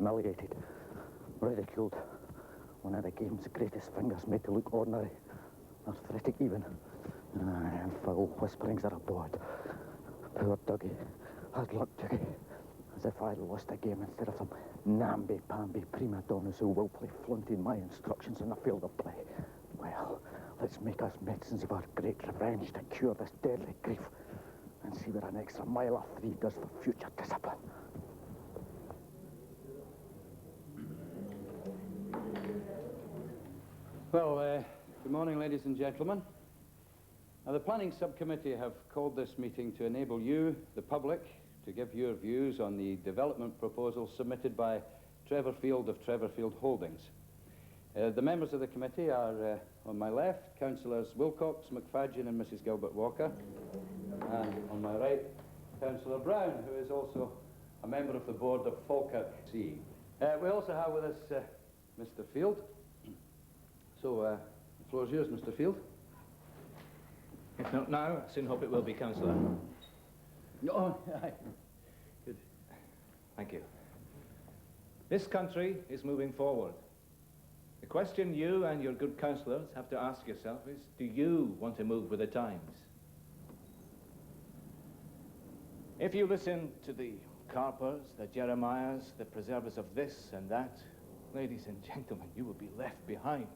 humiliated, ridiculed. One of the game's greatest fingers made to look ordinary, arthritic even. And foul whisperings are aboard. Poor Dougie. Hard luck, Dougie. As if I'd lost a game instead of some namby-pamby prima donnas who willfully flaunted my instructions in the field of play. Well, let's make us medicines of our great revenge to cure this deadly grief and see what an extra mile or 3 does for future discipline. Well, good morning, ladies and gentlemen. Now, the Planning Subcommittee have called this meeting to enable you, the public, to give your views on the development proposals submitted by Trevor Field of Trevor Field Holdings. The members of the committee are, on my left, Councillors Wilcox, McFadgen and Mrs. Gilbert Walker. And on my right, Councillor Brown, who is also a member of the board of Falkirk C. We also have with us Mr. Field. So, the floor is yours, Mr. Field. If not now, I soon hope it will be, Councillor. Oh, aye. Good. Thank you. This country is moving forward. The question you and your good councillors have to ask yourself is, do you want to move with the times? If you listen to the Carpers, the Jeremiahs, the preservers of this and that, ladies and gentlemen, you will be left behind.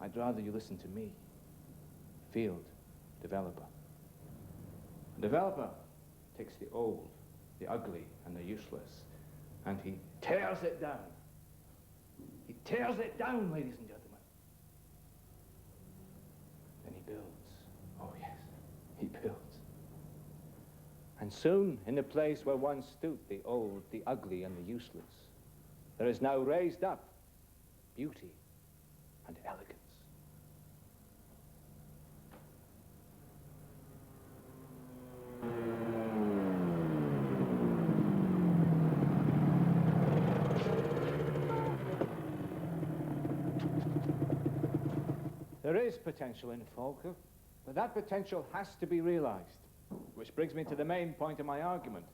I'd rather you listen to me, Field, developer. A developer takes the old, the ugly, and the useless, and he tears it down. He tears it down, ladies and gentlemen. Then he builds. Oh, yes, he builds. And soon, in the place where once stood the old, the ugly, and the useless, there is now raised up beauty and elegance. There is potential in Falkirk, but that potential has to be realized. Which brings me to the main point of my argument.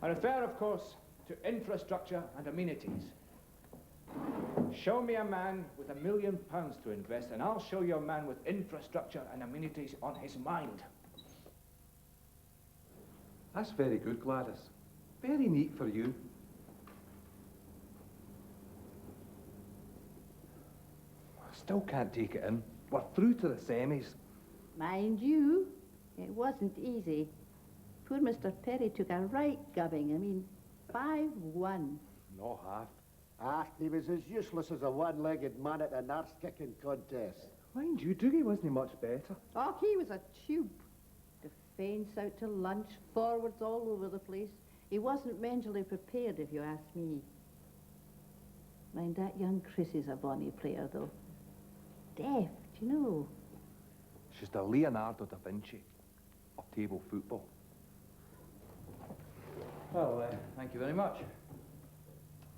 I refer, of course, to infrastructure and amenities. Show me a man with £1 million to invest, and I'll show you a man with infrastructure and amenities on his mind. That's very good, Gladys. Very neat for you. I still can't take it in. We're through to the semis. Mind you, it wasn't easy. Poor Mr. Perry took a right gubbing. I mean, 5-1. No half. Ah, he was as useless as a one-legged man at an arse-kicking contest. Mind you, Dougie wasn't much better. Oh, he was a tube. Defence out to lunch, forwards all over the place. He wasn't mentally prepared, if you ask me. Mind, that young Chris is a bonny player, though. Deft, you know. She's the Leonardo da Vinci of table football. Well, thank you very much.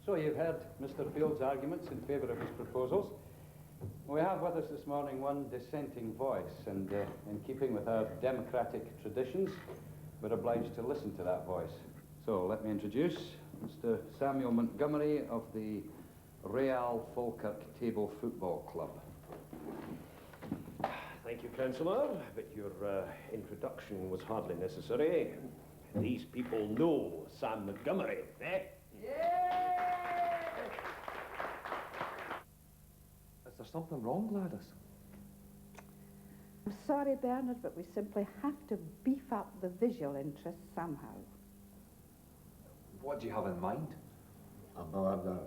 So you've heard Mr. Field's arguments in favour of his proposals. We have with us this morning one dissenting voice, and in keeping with our democratic traditions, we're obliged to listen to that voice. So let me introduce Mr. Samuel Montgomery of the Real Falkirk Table Football Club. Thank you, Councillor, but your introduction was hardly necessary. These people know Sam Montgomery, eh? Is there something wrong, Gladys? I'm sorry, Bernard, but we simply have to beef up the visual interest somehow. What do you have in mind? A border.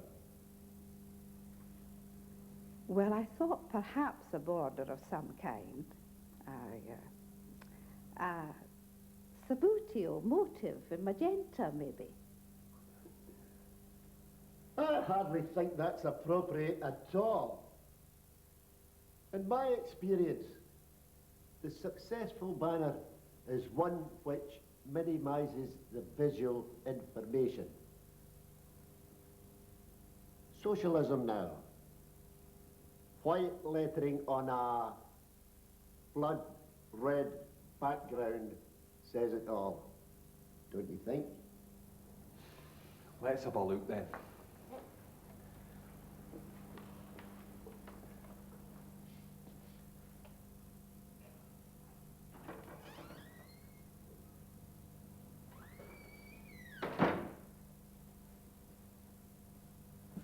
Well, I thought perhaps a border of some kind. Sabutio, motive, and magenta, maybe. I hardly think that's appropriate at all. In my experience, the successful banner is one which minimises the visual information. Socialism now. White lettering on a blood red background says it all. Don't you think? Let's have a look then.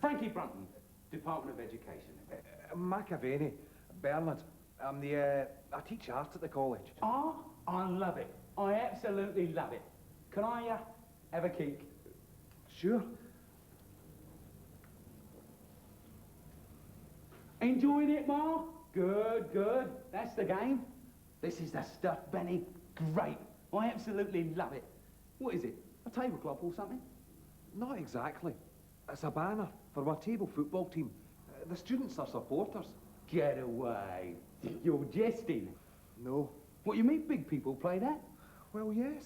Frankie Brunton, Department of Education. McAvaney, Bernard. I teach art at the college. Oh, I love it. I absolutely love it. Can I have a kick? Sure. Enjoying it, Ma? Good, good. That's the game. This is the stuff, Benny. Great. I absolutely love it. What is it? A tablecloth or something? Not exactly. It's a banner for my table football team. The students are supporters. Get away. You're jesting. No. What, you mean big people play that? Well, yes.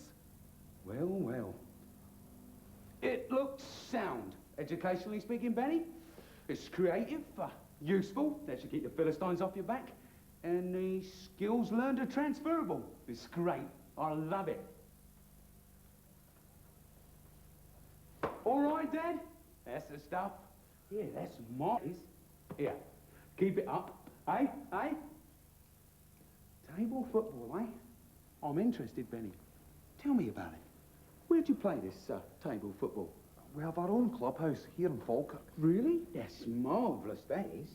Well, well. It looks sound, educationally speaking, Benny. It's creative, useful. That should keep the Philistines off your back. And the skills learned are transferable. It's great. I love it. All right, Dad? That's the stuff. Yeah, that's nice. Here, keep it up. Eh? Eh? Table football, eh? I'm interested, Benny. Tell me about it. Where'd you play this table football? We have our own clubhouse here in Falkirk. Really? That's marvellous, that is.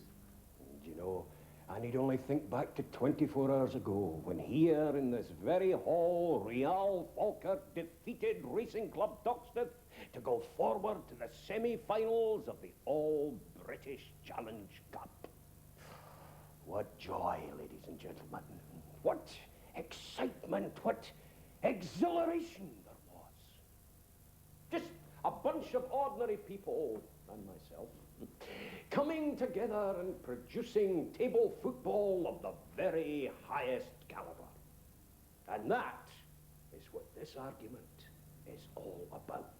And you know, I need only think back to 24 hours ago, when here in this very hall, Real Falkirk defeated Racing Club Doxted to go forward to the semi-finals of the All-British Challenge Cup. What joy, ladies and gentlemen. What excitement, what exhilaration there was. Just a bunch of ordinary people, and myself, coming together and producing table football of the very highest caliber. And that is what this argument is all about.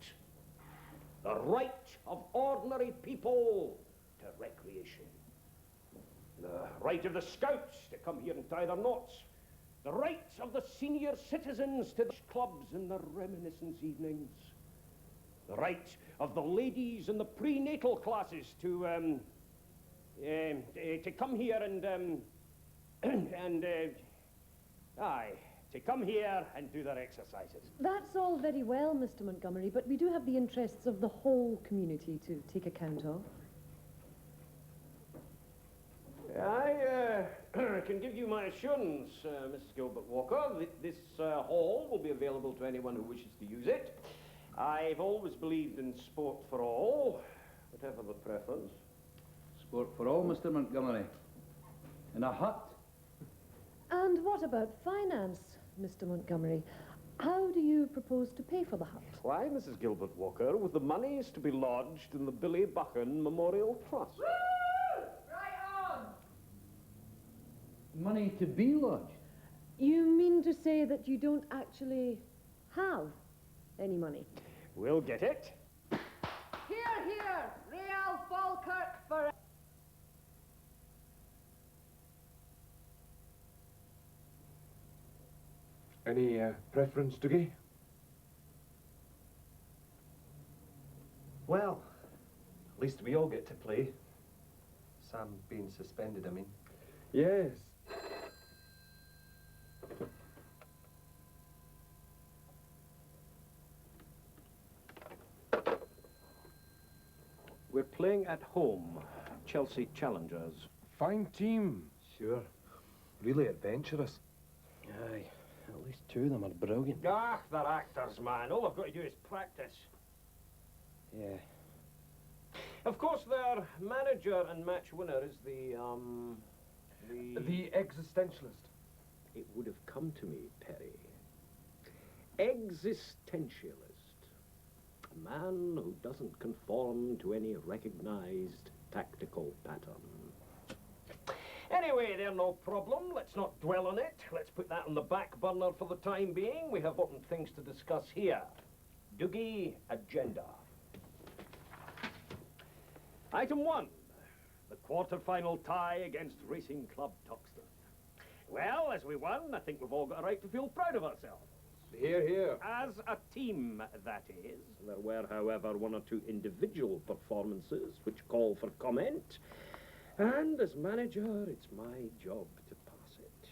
The right of ordinary people to recreation. The right of the scouts to come here and tie their knots. The right of the senior citizens to the clubs in their reminiscence evenings. The right of the ladies in the prenatal classes to come here to come here and do their exercises. That's all very well, Mr. Montgomery, but we do have the interests of the whole community to take account of. I can give you my assurance, Mrs. Gilbert Walker, that this hall will be available to anyone who wishes to use it. I've always believed in sport for all, whatever the preference. Sport for all, Mr. Montgomery. In a hut. And what about finance, Mr. Montgomery? How do you propose to pay for the hut? Why, Mrs. Gilbert Walker, with the monies to be lodged in the Billy Buchan Memorial Trust. Money to be lodged. You mean to say that you don't actually have any money? We'll get it. Here, here, Real Falkirk for... Any preference, Dougie? Well, at least we all get to play. Sam being suspended, I mean. Yes. We're playing at home, Chelsea Challengers. Fine team. Sure. Really adventurous. Aye, at least two of them are brilliant. Ah, they're actors, man. All I've got to do is practice. Yeah. Of course, their manager and match winner is the existentialist. It would have come to me, Perry. Existentialist. A man who doesn't conform to any recognized tactical pattern. Anyway, they're no problem. Let's not dwell on it. Let's put that on the back burner for the time being. We have important things to discuss here. Dougie, agenda. Item 1, the quarter-final tie against Racing Club Toxteth. Well, as we won, I think we've all got a right to feel proud of ourselves. Here, here. As a team, that is. There were, however, one or two individual performances which call for comment. And as manager, it's my job to pass it.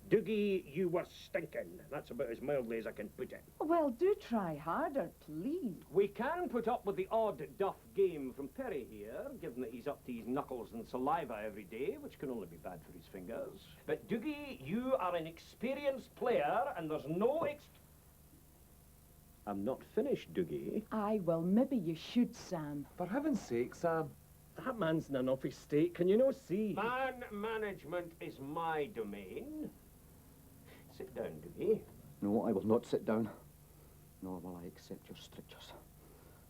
Doogie, you were stinking. That's about as mildly as I can put it. Well, do try harder, please. We can put up with the odd duff game from Perry here, given that he's up to his knuckles and saliva every day, which can only be bad for his fingers. But Doogie, you are an experienced player, and there's no I'm not finished, Doogie. Aye, well, maybe you should, Sam. For heaven's sake, Sam. That man's in an office state, can you no see? Man management is my domain. Sit down, Doogie. No, I will not sit down, nor will I accept your strictures.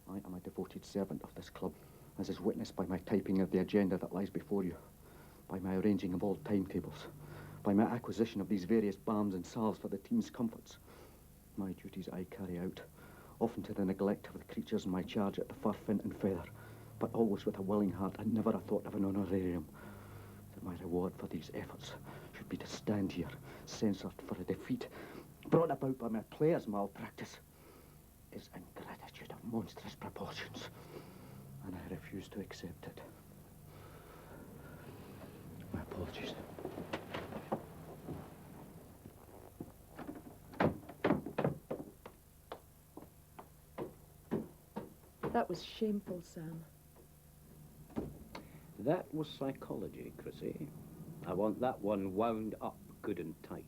I am a devoted servant of this club, as is witnessed by my typing of the agenda that lies before you, by my arranging of all timetables, by my acquisition of these various balms and salves for the team's comforts. My duties I carry out, often to the neglect of the creatures in my charge at the fur fin and feather, but always with a willing heart and never a thought of an honorarium. That my reward for these efforts should be to stand here, censored for a defeat brought about by my players' malpractice, is ingratitude of monstrous proportions, and I refuse to accept it. My apologies. That was shameful, Sam. That was psychology, Chrissy. I want that one wound up good and tight.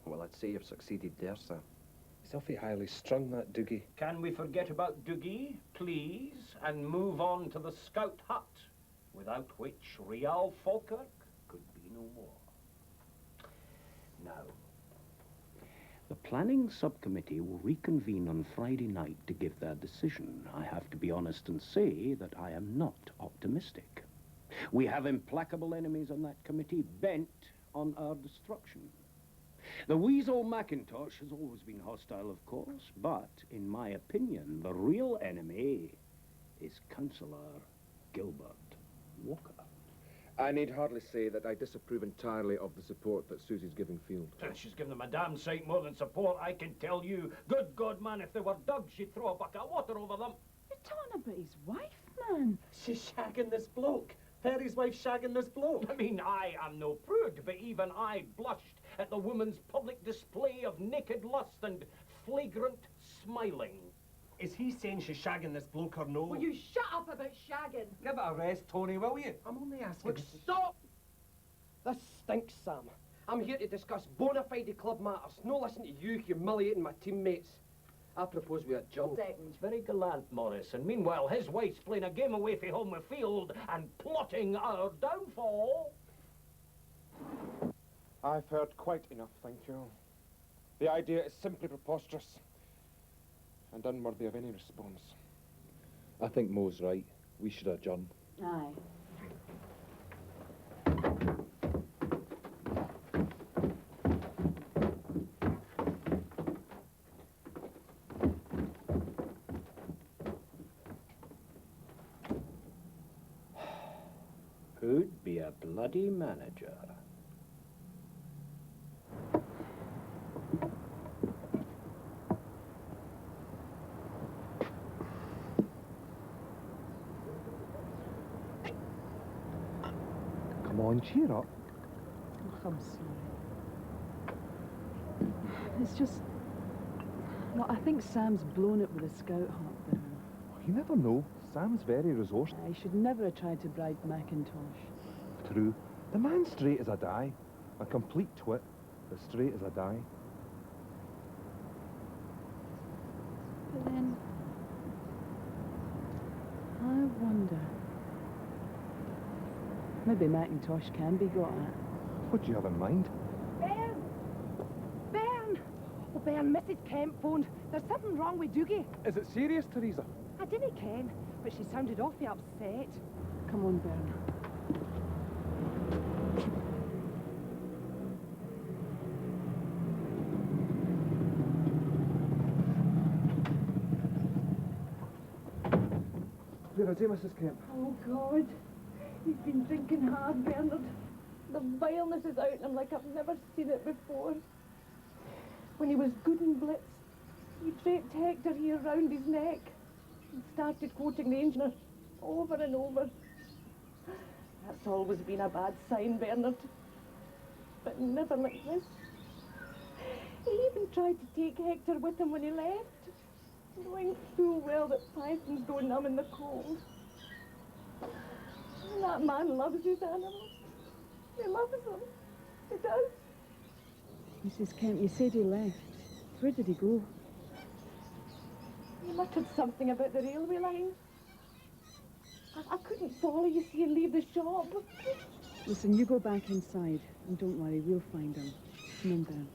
Well, I'd say you've succeeded there, sir. He's awfully highly strung, that Doogie. Can we forget about Doogie, please, and move on to the scout hut, without which Real Falkirk could be no more? Now, the planning subcommittee will reconvene on Friday night to give their decision. I have to be honest and say that I am not optimistic. We have implacable enemies on that committee bent on our destruction. The weasel Macintosh has always been hostile, of course, but in my opinion, the real enemy is Councillor Gilbert Walker. I need hardly say that I disapprove entirely of the support that Susie's giving Field. She's given them a damn sight more than support, I can tell you. Good God, man, if they were dogs, she'd throw a bucket of water over them. You're talking about his wife, man. She's shagging this bloke. Perry's wife shagging this bloke. I mean, I am no prude, but even I blushed at the woman's public display of naked lust and flagrant smiling. Is he saying she's shagging this bloke or no? Will you shut up about shagging? Give it a rest, Tony, will you? I'm only asking. Look, stop! This stinks, Sam. I'm here to discuss bona fide club matters, no listen to you humiliating my teammates. I propose we adjourn. It's very gallant, Morris, and meanwhile his wife's playing a game away from home with Field and plotting our downfall. I've heard quite enough, thank you. The idea is simply preposterous and unworthy of any response. I think Mo's right. We should adjourn. Aye. Who'd be a bloody manager? Come on, cheer up. Oh, I'm sorry. It's just... Well, I think Sam's blown it with a scout hut there. You never know. Sam's very resourceful. I should never have tried to bribe Macintosh. True. The man's straight as a die. A complete twit, but straight as a die. But then... I wonder... Maybe Macintosh can be got at. What do you have in mind? Ben! Ben! Oh, Ben, Mrs. Kemp phoned. There's something wrong with Doogie. Is it serious, Teresa? I didn't ken, but she sounded awfully upset. Come on, Bern. Where is he, Mrs. Kemp? Oh, God. He's been drinking hard, Bernard. The vileness is out in him like I've never seen it before. When he was good and blitzed, he draped Hector here round his neck and started quoting the Angel over and over. That's always been a bad sign, Bernard. But never like this. He even tried to take Hector with him when he left, knowing full well that pythons go numb in the cold. And that man loves his animals. He loves them. He does. Mrs. Kemp, you said he left. Where did he go? He muttered something about the railway line. I couldn't follow, you see, and leave the shop. Listen, you go back inside, and don't worry, we'll find him. Come on, Ben.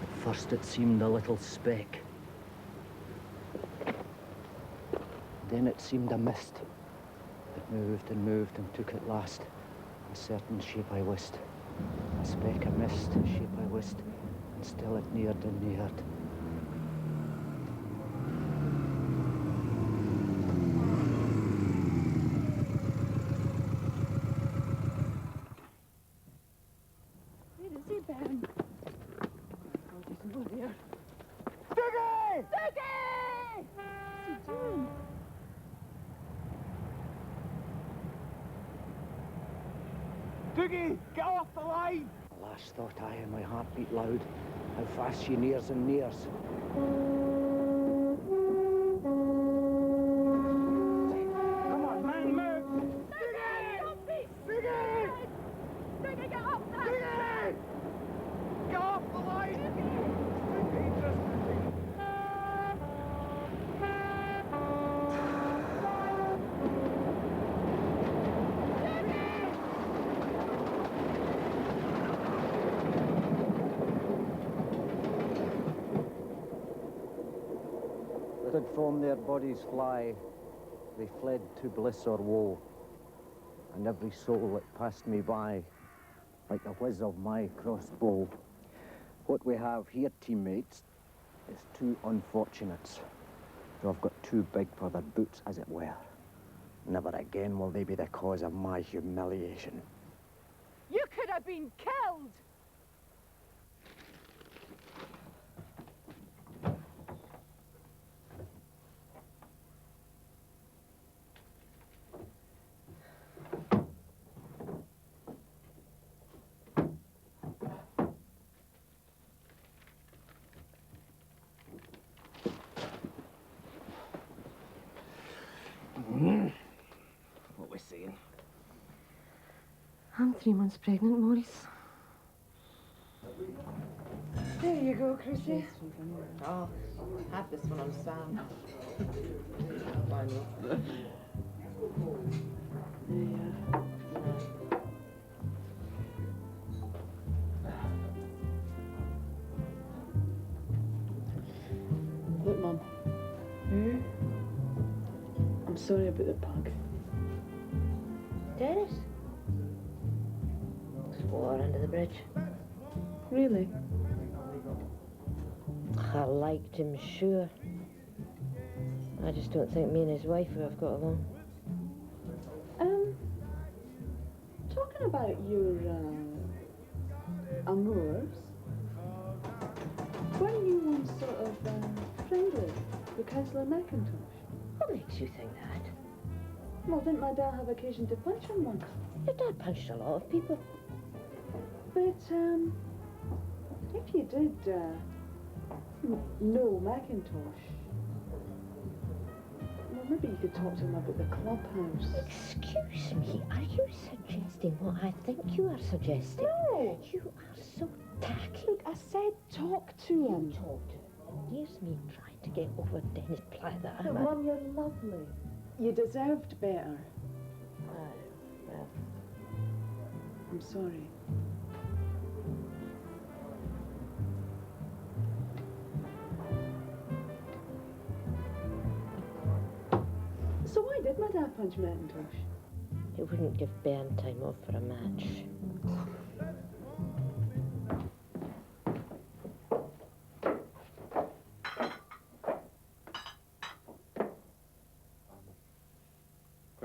At first it seemed a little speck. Then it seemed a mist. It moved and moved and took at last a certain shape I wist. A speck, a mist, a shape I wist, and still it neared and neared. Where is he, Ben? Oh, he's over there. Dougie! Dougie! What's he doing? Dougie, get off the line! Alas, thought I, and my heart beat loud, how fast she nears and nears. Come on, man, move! Dougie! Dougie! Dougie, get up there! Dougie! Get off the line! It's too dangerous, Dougie. Did from their bodies fly, they fled to bliss or woe, and every soul that passed me by, like the whiz of my crossbow. What we have here, teammates, is two unfortunates who have got too big for their boots, as it were. Never again will they be the cause of my humiliation. You could have been killed! What we saying? I'm 3 months pregnant, Maurice. There you go, Chrissy. Oh, have this one on Sam. Look, Mum. I'm sorry about the bug. Dennis? It's water under the bridge. Really? I liked him, sure. I just don't think me and his wife would have got along. Talking about your, amours, weren't you once sort of, friendly with Councillor McIntosh? What makes you think that? Well, didn't my dad have occasion to punch him once? Your dad punched a lot of people. But, if you did, know McIntosh, well, maybe you could talk to him about the clubhouse. Excuse me, are you suggesting what I think you are suggesting? No! You are so tacky. Look, I said talk to him. You talk to him. Here's me trying to get over Dennis Plather. But, Mum, you're lovely. You deserved better. Well, I'm sorry. So why did my dad punch McIntosh? he wouldn't give Ben time off for a match.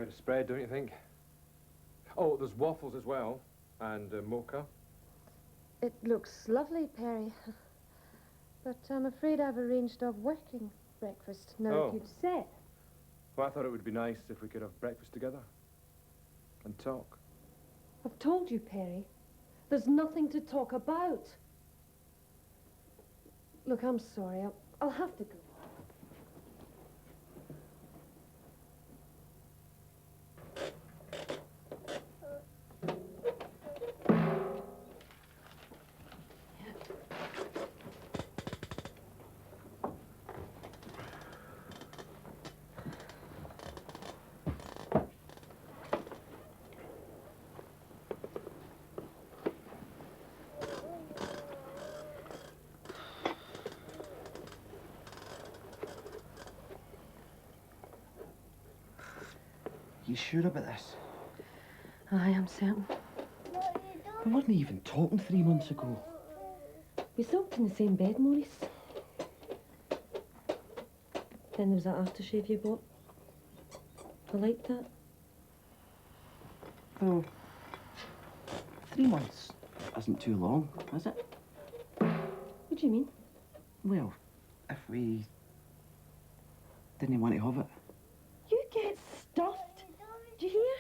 Quite a spread, don't you think? Oh, there's waffles as well, and mocha. It looks lovely, Perry. But I'm afraid I've arranged a working breakfast. Now, Oh. if you'd said... Well, I thought it would be nice if we could have breakfast together and talk. I've told you, Perry. There's nothing to talk about. Look, I'm sorry. I'll have to go. You sure about this? I am certain. We weren't even talking 3 months ago. We slept in the same bed, Maurice. Then there was that aftershave you bought. I liked that. Well, 3 months isn't too long, is it? What do you mean? Well, if we didn't want to have it. You get stuffed. Do you hear?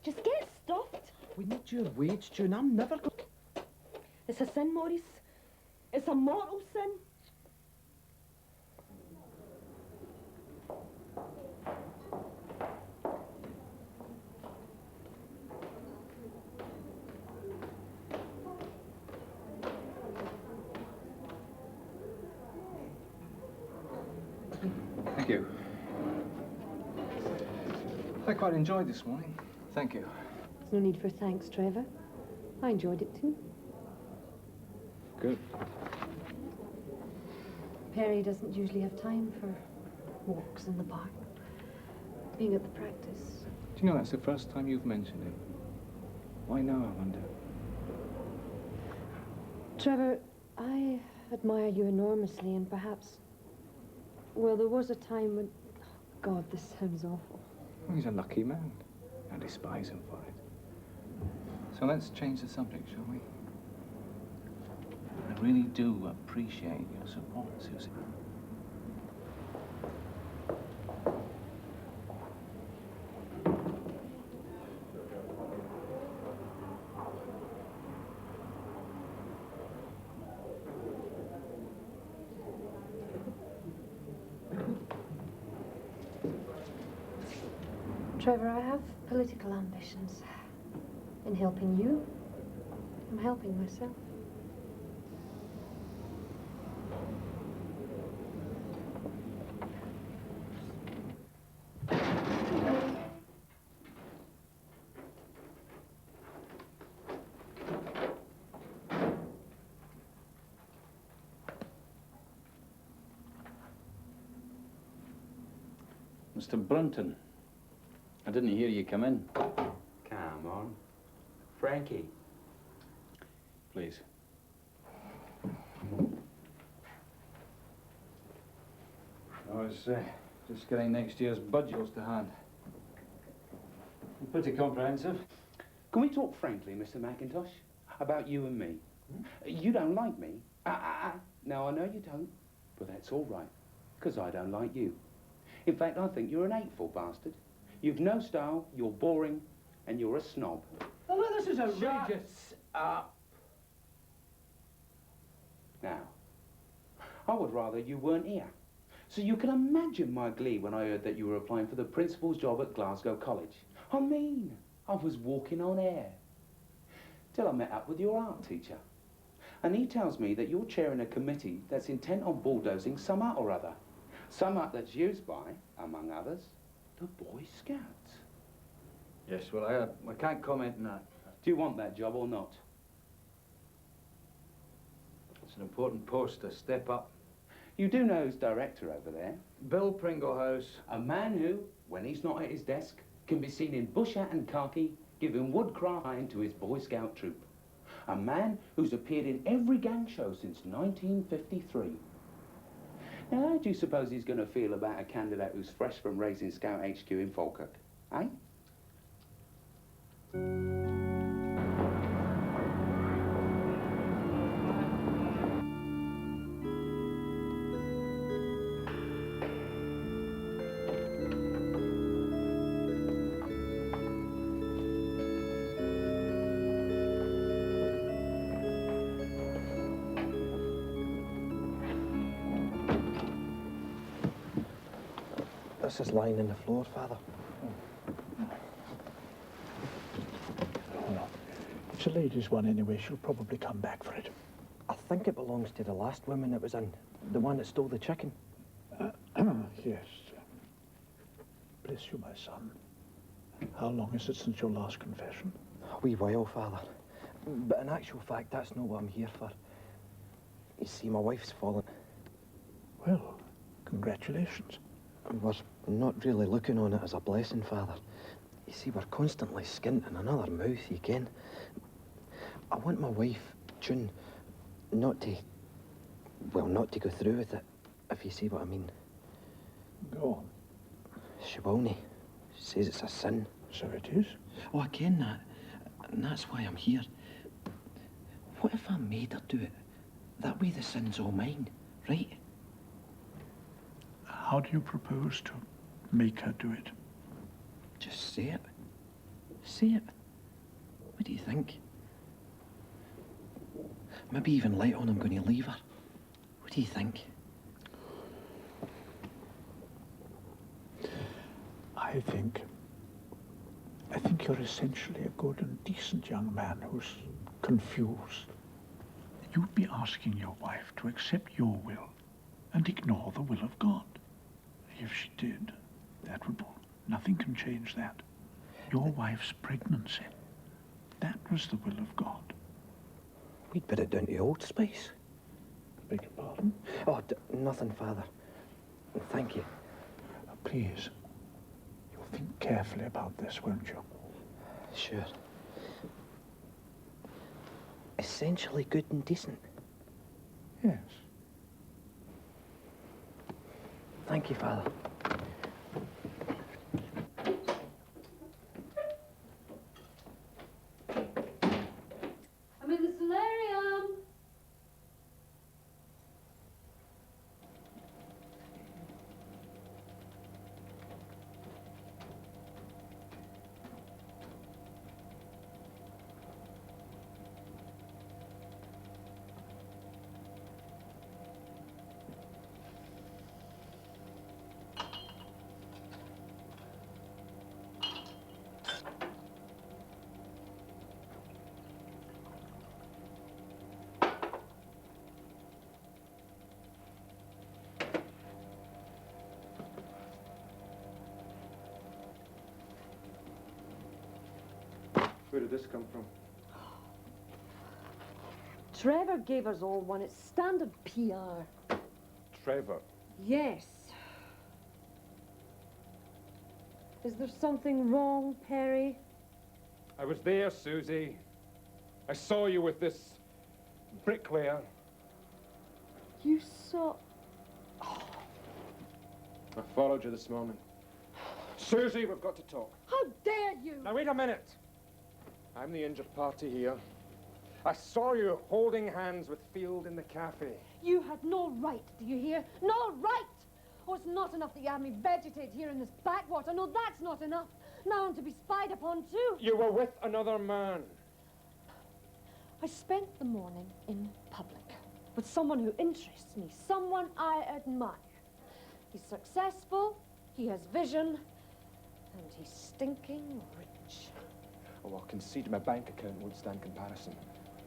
Just get stuffed. We need your wage, June. I'm never going... It's a sin, Maurice. It's a mortal sin. Thank you. I quite enjoyed this morning. Thank you. There's no need for thanks, Trevor. I enjoyed it too. Good. Perry doesn't usually have time for walks in the park. Being at the practice. Do you know that's the first time you've mentioned it? Why now, I wonder? Trevor, I admire you enormously and perhaps... Well, there was a time when... Oh, God, this sounds awful. Well, he's a lucky man. I despise him for it. So let's change the subject, shall we? I really do appreciate your support, Susie. Trevor, I have political ambitions. In helping you, I'm helping myself. Mr. Brunton, I didn't hear you come in. Come on. Frankie. Please. I was just getting next year's budgets to hand. Pretty comprehensive. Can we talk frankly, Mr. McIntosh, about you and me? You don't like me. No, I know you don't, but that's all right, because I don't like you. In fact, I think you're an hateful bastard. You've no style, you're boring, and you're a snob. Oh, look, this is outrageous. Now, I would rather you weren't here. So you can imagine my glee when I heard that you were applying for the principal's job at Glasgow College. I mean, I was walking on air. Till I met up with your art teacher. And he tells me that you're chairing a committee that's intent on bulldozing some art or other. Some art that's used by, among others, the Boy Scouts. Yes, well, I can't comment on that. Do you want that job or not? It's an important post to step up. You do know who's director over there? Bill Pringlehouse. A man who, when he's not at his desk, can be seen in bush hat and khaki, giving woodcraft iron to his Boy Scout troop. A man who's appeared in every gang show since 1953. Now, how do you suppose he's going to feel about a candidate who's fresh from Racing Scout HQ in Falkirk, eh? This is lying on the floor, Father. Well, it's a ladies' one anyway. She'll probably come back for it. I think it belongs to the last woman it was in. The one that stole the chicken. Yes. Bless you, my son. How long is it since your last confession? A wee while, Father. But in actual fact, that's not what I'm here for. You see, my wife's fallen. Well, congratulations. We're not really looking on it as a blessing, Father. You see, we're constantly skinting another mouth, you ken. I want my wife, June, not to go through with it, if you see what I mean. Go on. She won't. She says it's a sin. So it is? Oh, I ken that. And that's why I'm here. What if I made her do it? That way the sin's all mine, right? How do you propose to make her do it? Just say it. Say it. What do you think? Maybe even let on I'm going to leave her. What do you think? I think you're essentially a good and decent young man who's confused. You'd be asking your wife to accept your will and ignore the will of God. If she did, that would all. Nothing can change that. Your wife's pregnancy, that was the will of God. We'd put it down to Old Spice. Beg your pardon? Oh, nothing, Father. Thank you. Please, you'll think carefully about this, won't you? Sure. Essentially good and decent. Yes. Thank you, Father. I'm in the solarium. Where did this come from? Trevor gave us all one. It's standard PR. Trevor. Yes. Is there something wrong, Perry? I was there, Susie. I saw you with this bricklayer. You saw... I followed you this morning. Susie, we've got to talk. How dare you! Now, wait a minute. I'm the injured party here. I saw you holding hands with Field in the cafe. You had no right, do you hear? No right! Oh, it's not enough that you have me vegetate here in this backwater. No, that's not enough. Now I'm to be spied upon too. You were with another man. I spent the morning in public with someone who interests me, someone I admire. He's successful, he has vision, and he's stinking rich. Oh, I'll concede my bank account won't stand comparison.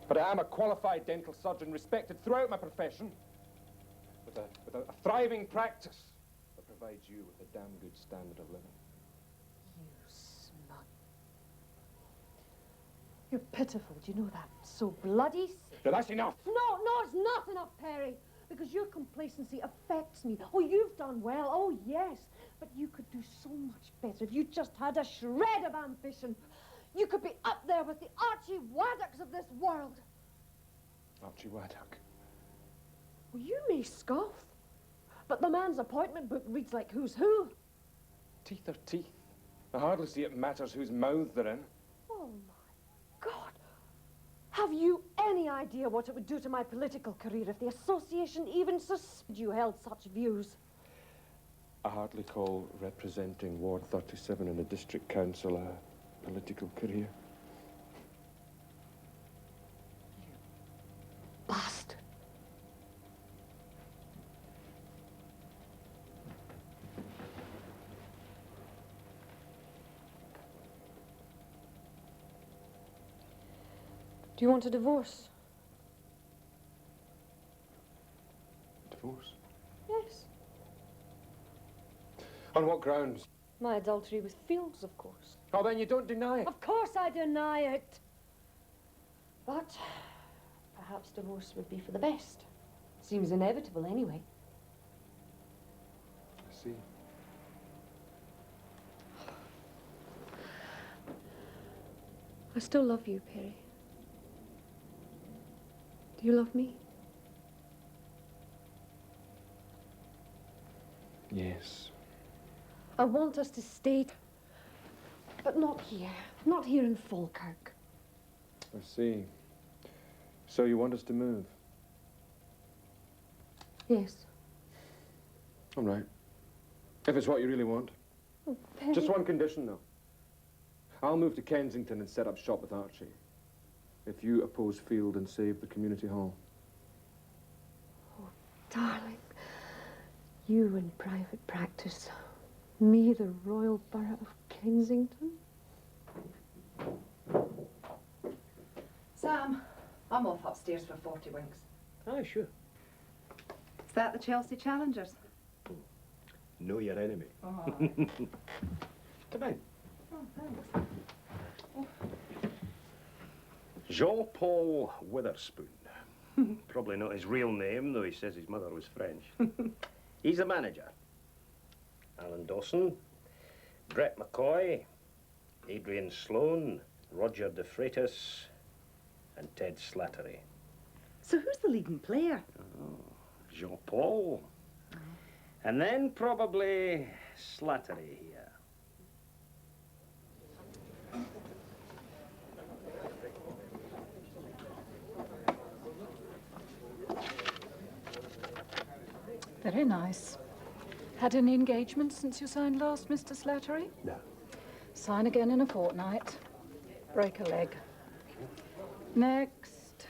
But I am a qualified dental surgeon, respected throughout my profession, with a thriving practice that provides you with a damn good standard of living. You smug. You're pitiful, do you know that? So bloody sick. Now that's enough. No, it's not enough, Perry. Because your complacency affects me. Oh, you've done well, oh yes. But you could do so much better if you just had a shred of ambition. You could be up there with the Archie Waddocks of this world. Archie Waddock. Well, you may scoff, But the man's appointment book reads like who's who. Teeth are teeth. I hardly see it matters whose mouth they're in. Oh, my God. Have you any idea what it would do to my political career if the association even suspected you held such views? I hardly call representing Ward 37 in a district council a political career. Bastard. Do you want a divorce? Divorce? Yes. On what grounds? My adultery with Fields, of course. Oh, then you don't deny it. Of course I deny it. But perhaps divorce would be for the best. Seems inevitable anyway. I see. I still love you, Perry. Do you love me? Yes. I want us to stay, but not here. Not here in Falkirk. I see. So you want us to move? Yes. All right. If it's what you really want. Oh, Perry. Just one condition, though. I'll move to Kensington and set up shop with Archie. If you oppose Field and save the community hall. Oh, darling. You in private practice. Me, the Royal Borough of Kensington. Sam, I'm off upstairs for 40 winks. Aye, sure. Is that the Chelsea Challengers? Know your enemy. Oh. Come in. Oh, thanks. Jean-Paul Witherspoon. Probably not his real name, though he says his mother was French. He's the manager. Alan Dawson, Brett McCoy, Adrian Sloan, Roger De Freitas, and Ted Slattery. So who's the leading player? Oh, Jean-Paul. And then probably Slattery here. Very nice. Had any engagements since you signed last, Mr. Slattery? No. Sign again in a fortnight. Break a leg. Next.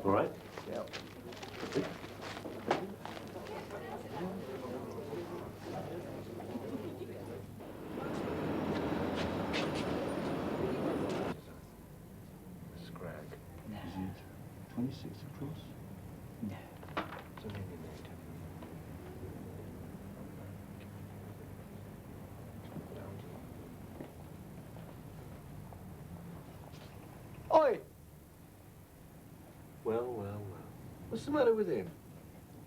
All right? Yeah. Scrag. No. Is it 26 across? No. Something in there. Oi! Well, well, well. What's the matter with him?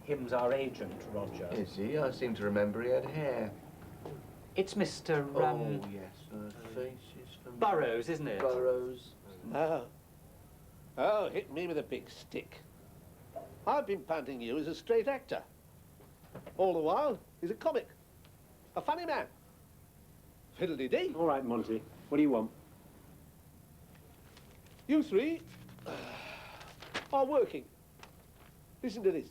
Him's our agent, Roger. Is he? I seem to remember he had hair. It's Mr. Oh, yes. Faces from... Burrows, isn't it? Burrows. Oh. Oh, hit me with a big stick. I've been panting you as a straight actor. All the while, he's a comic. A funny man. Fiddle-dee-dee. All right, Monty. What do you want? You three are working. Listen to this.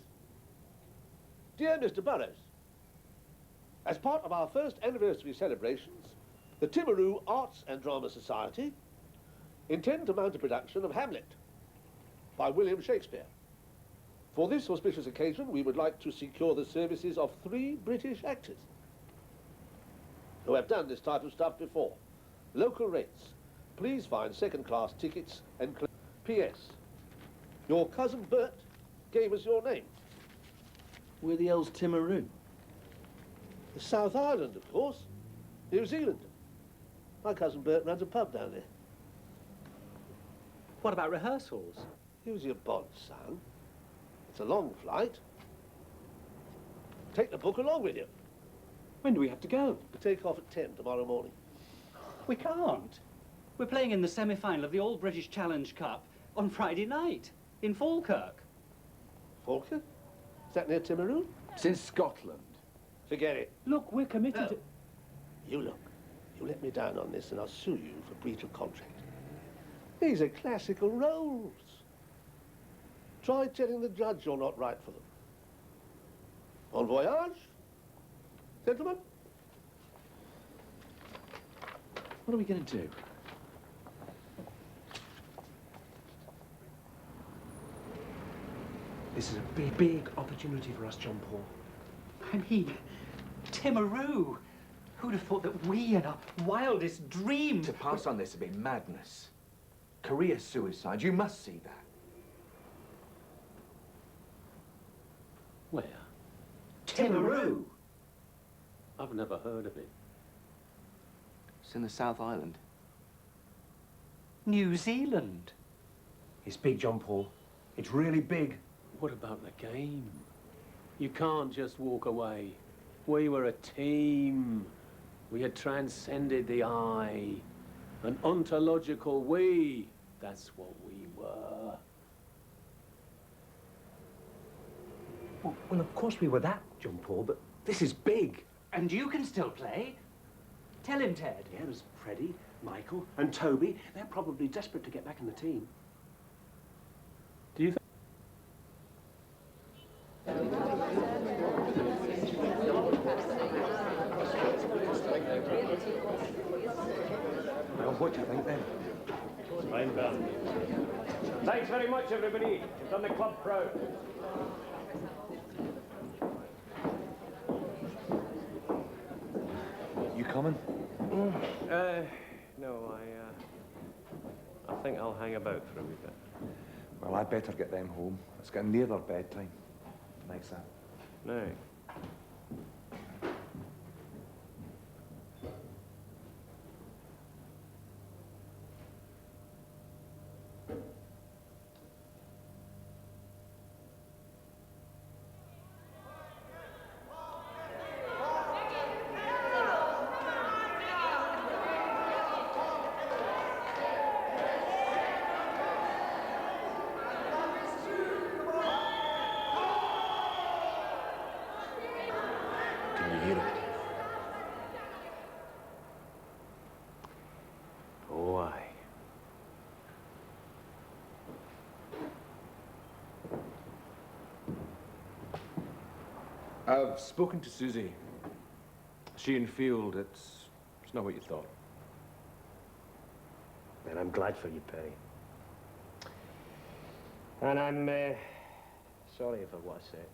Dear Mr. Burrows, as part of our first anniversary celebrations, the Timaru Arts and Drama Society intend to mount a production of Hamlet by William Shakespeare. For this auspicious occasion, we would like to secure the services of 3 British actors who have done this type of stuff before. Local rates. Please find second-class tickets and... P.S. Your cousin Bert gave us your name. Where the hell's Timaru? The South Island, of course. New Zealand. My cousin Bert runs a pub down there. What about rehearsals? Use your bod, son. It's a long flight. Take the book along with you. When do we have to go? We take off at 10 tomorrow morning. We can't. We're playing in the semi-final of the All British Challenge Cup on Friday night. In Falkirk. Falkirk? Is that near Timaru? It's in Scotland. Forget it. Look, we're committed to... You look. You let me down on this and I'll sue you for breach of contract. These are classical roles. Try telling the judge you're not right for them. Bon voyage, gentlemen. What are we going to do? This is a big, big opportunity for us, John Paul. I mean, Timaru. Who'd have thought that we, in our wildest dreams... To pass on this would be madness. Career suicide. You must see that. Where? Timaru. I've never heard of it. It's in the South Island. New Zealand. It's big, John Paul. It's really big. What about the game? You can't just walk away. We were a team. We had transcended the I. An ontological we. That's what we were. Well, of course we were that, John Paul, but this is big. And you can still play. Tell him, Ted. Yeah, there's Freddie, Michael, and Toby. They're probably desperate to get back in the team. Do you think? Well, what do you think then? Fine, Ben. Thanks very much, everybody. You've done the club proud. You coming? No, I think I'll hang about for a wee bit. Well, I'd better get them home. It's getting near their bedtime. Thanks, Sam. No. Can you hear it? Oh, aye. I've spoken to Susie. She and Field, it's not what you thought. And I'm glad for you, Perry. And I'm sorry for what I said.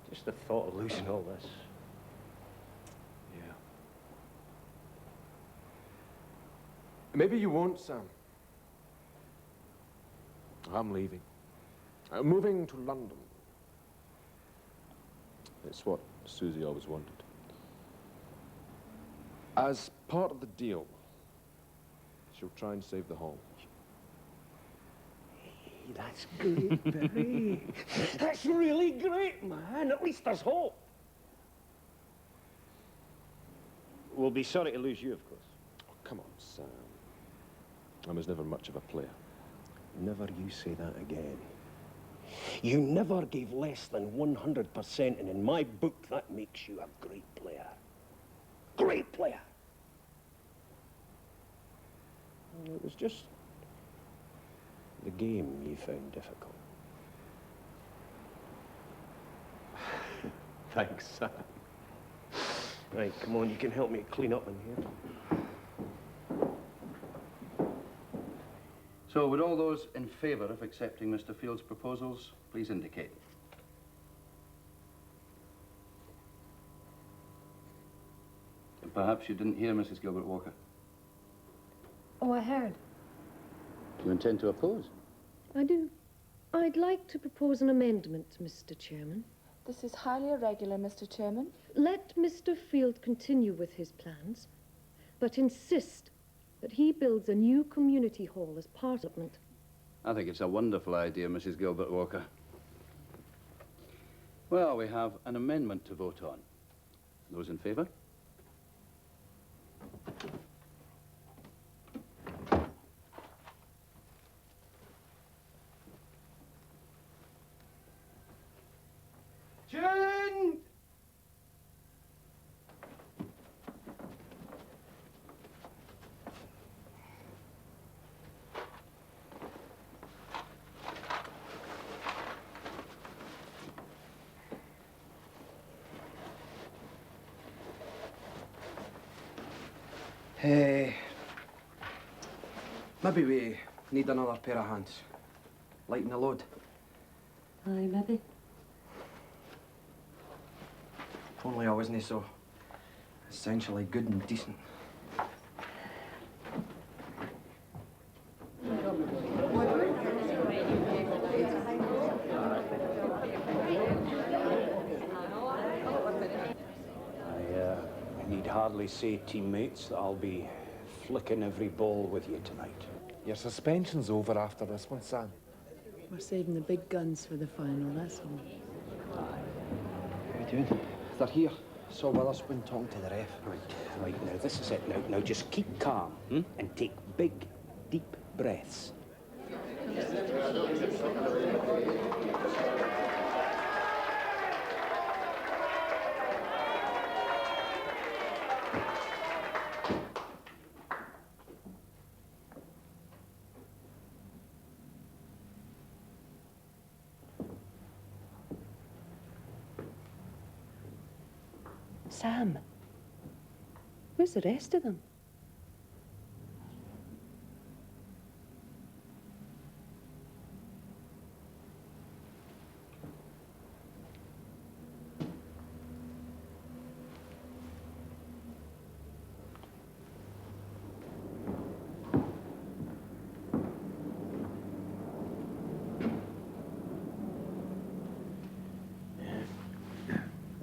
Just the thought of losing all this. Yeah. Maybe you won't, Sam. I'm leaving. I'm moving to London. It's what Susie always wanted. As part of the deal, she'll try and save the hall. Hey, that's great, Perry. That's really great, man. At least there's hope. We'll be sorry to lose you, of course. Oh, come on, Sam. I was never much of a player. Never you say that again. You never gave less than 100%, and in my book, that makes you a great player. Great player. Well, it was just the game you found difficult. Thanks, Sam. Right, come on, you can help me clean up in here. So would all those in favour of accepting Mr. Field's proposals please indicate? And perhaps you didn't hear Mrs. Gilbert Walker. Oh, I heard. Do you intend to oppose? I do. I'd like to propose an amendment, Mr. Chairman. This is highly irregular, Mr. Chairman. Let Mr. Field continue with his plans, but insist that he builds a new community hall as part of it. I think it's a wonderful idea, Mrs. Gilbert Walker. Well, we have an amendment to vote on. Those in favour? Maybe we need another pair of hands. Lighten the load. Aye, maybe. If only I wasn't so essentially good and decent. I need hardly say, teammates, that I'll be flicking every ball with you tonight. Your suspension's over after this one, Sam. We're saving the big guns for the final, that's all. How you doing? They're here. Saw Witherspoon talking to the ref. Right, now this is it. Now just keep calm, and take big, deep breaths. Sam, where's the rest of them?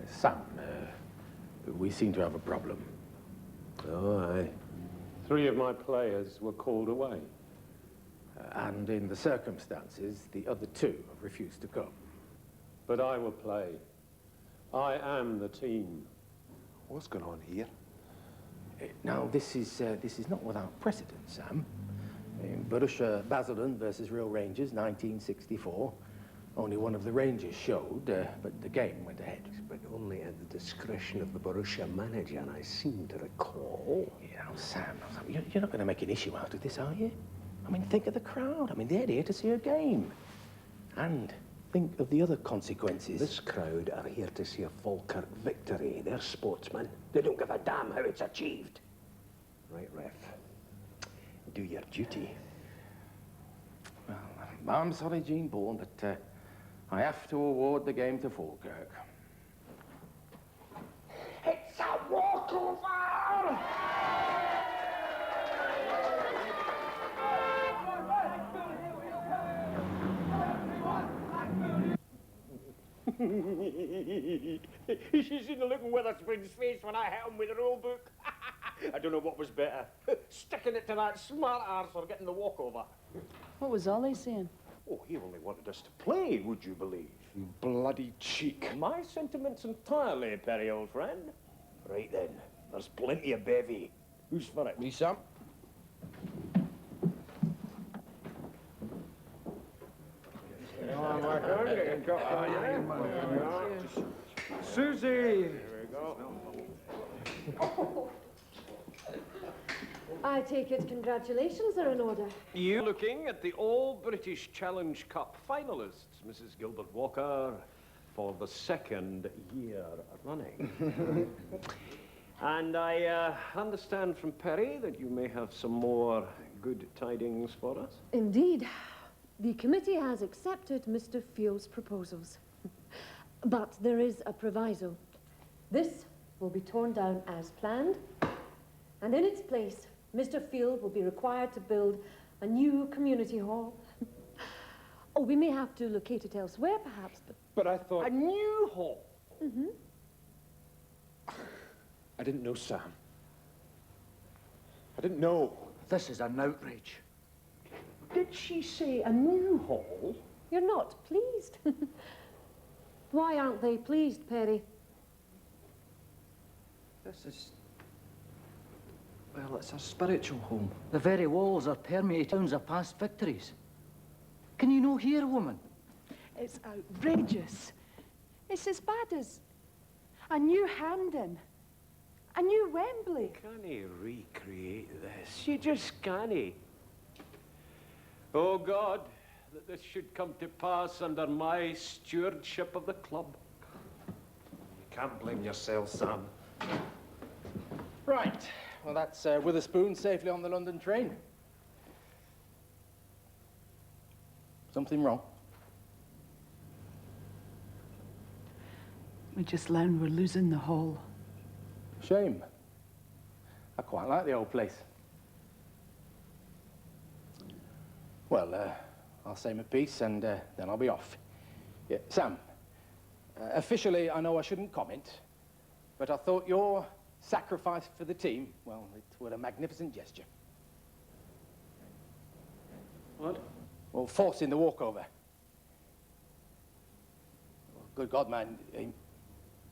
Sam, we seem to have a problem. Oh, aye. 3 of my players were called away. And in the circumstances, the other 2 have refused to come. But I will play. I am the team. What's going on here? Now, this is not without precedent, Sam. In Borussia Basildon versus Real Rangers, 1964. Only one of the Rangers showed, but the game went ahead. But only at the discretion of the Borussia manager, and I seem to recall. Yeah, Sam, you're not going to make an issue out of this, are you? I mean, think of the crowd. I mean, they're here to see a game. And think of the other consequences. This crowd are here to see a Falkirk victory. They're sportsmen. They don't give a damn how it's achieved. Right, ref. Do your duty. Well, I'm sorry, Jean Bourne, but I have to award the game to Falkirk. It's a walkover! You should see the look in Witherspoon's face when I hit him with the rule book. I don't know what was better, sticking it to that smart arse or getting the walkover. What was Ollie saying? Oh, he only wanted us to play, would you believe? Bloody cheek. My sentiments entirely, Perry, old friend. Right then, there's plenty of bevy. Who's for it? Me, Sam. Susie! There we go. I take it congratulations are in order. You looking at the All-British Challenge Cup finalists, Mrs. Gilbert Walker, for the 2nd year running. And I understand from Perry that you may have some more good tidings for us. Indeed. The committee has accepted Mr. Field's proposals. But there is a proviso. This will be torn down as planned, and in its place, Mr. Field will be required to build a new community hall. Oh, we may have to locate it elsewhere, perhaps, but... But I thought... A new hall? Mm-hmm. I didn't know, Sam. I didn't know. This is an outrage. Did she say a new hall? You're not pleased. Why aren't they pleased, Perry? This is... well, it's a spiritual home. The very walls are permeated sounds of past victories. Can you no hear, woman? It's outrageous. It's as bad as a new Hampden, a new Wembley. Can he recreate this? You just can't. Oh, God, that this should come to pass under my stewardship of the club. You can't blame yourself, Sam. Right. Well, that's Witherspoon safely on the London train. Something wrong? We just learned we're losing the hall. Shame. I quite like the old place. Well, I'll say my piece and then I'll be off. Yeah, Sam, officially I know I shouldn't comment, but I thought your sacrifice for the team, well, it was a magnificent gesture. What? Well, forcing the walkover. Well, good God, man,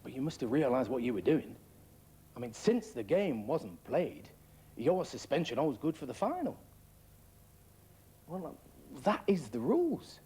but you must have realised what you were doing. I mean, since the game wasn't played, your suspension was good for the final. Well, that is the rules.